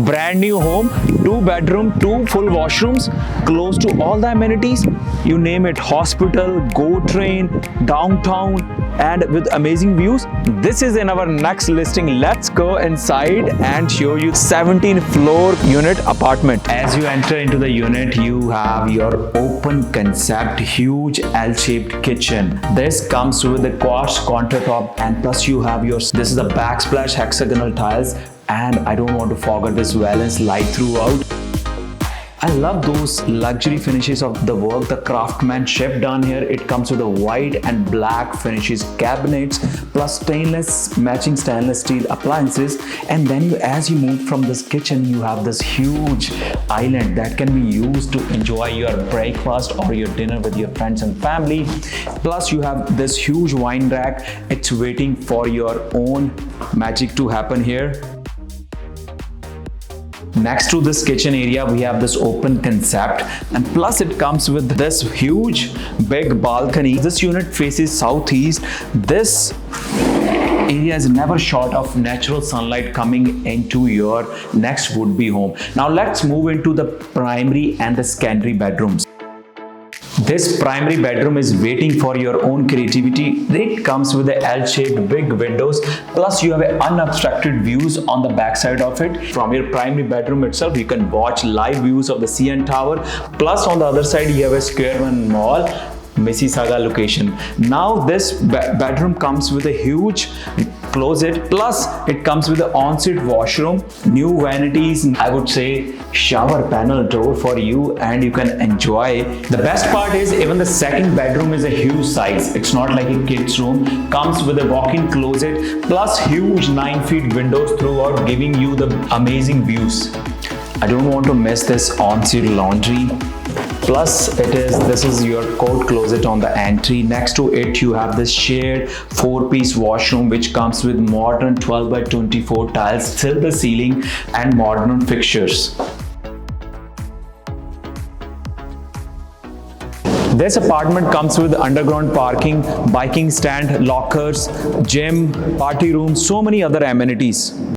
Brand new home, 2 bedroom, 2 full washrooms, close to all the amenities. You name it, hospital, GO train, downtown, and with amazing views. This is in our next listing. Let's go inside and show you 17 floor unit apartment. As you enter into the unit, you have your open concept, huge L-shaped kitchen. This comes with the quartz countertop, and plus you have your, this is the backsplash hexagonal tiles, and I don't want to forget this valance light throughout. I love those luxury finishes of the work, the craftsmanship done here. It comes with a white and black finishes, cabinets, plus matching stainless steel appliances. And then as you move from this kitchen, you have this huge island that can be used to enjoy your breakfast or your dinner with your friends and family. Plus you have this huge wine rack. It's waiting for your own magic to happen here. Next to this kitchen area, we have this open concept, and plus it comes with this huge big balcony. This unit faces southeast. This area is never short of natural sunlight coming into your next would-be home. Now let's move into the primary and the secondary bedrooms. This primary bedroom is waiting for your own creativity. It comes with the L-shaped big windows, plus you have unobstructed views on the backside of it. From your primary bedroom itself, you can watch live views of the CN Tower. Plus on the other side, you have a Square One Mall, Mississauga location. Now this bedroom comes with a huge closet, plus it comes with an ensuite washroom, new vanities, I would say shower panel door for you, and you can enjoy. The best part is even the second bedroom is a huge size. It's not like a kid's room. Comes with a walk-in closet, plus huge 9 feet windows throughout, giving you the amazing views. I don't want to miss this ensuite laundry. Plus this is your coat closet on the entry. Next to it you have this shared 4-piece washroom, which comes with modern 12 by 24 tiles till the ceiling and modern fixtures. This apartment comes with underground parking, biking stand, lockers, gym, party room, so many other amenities.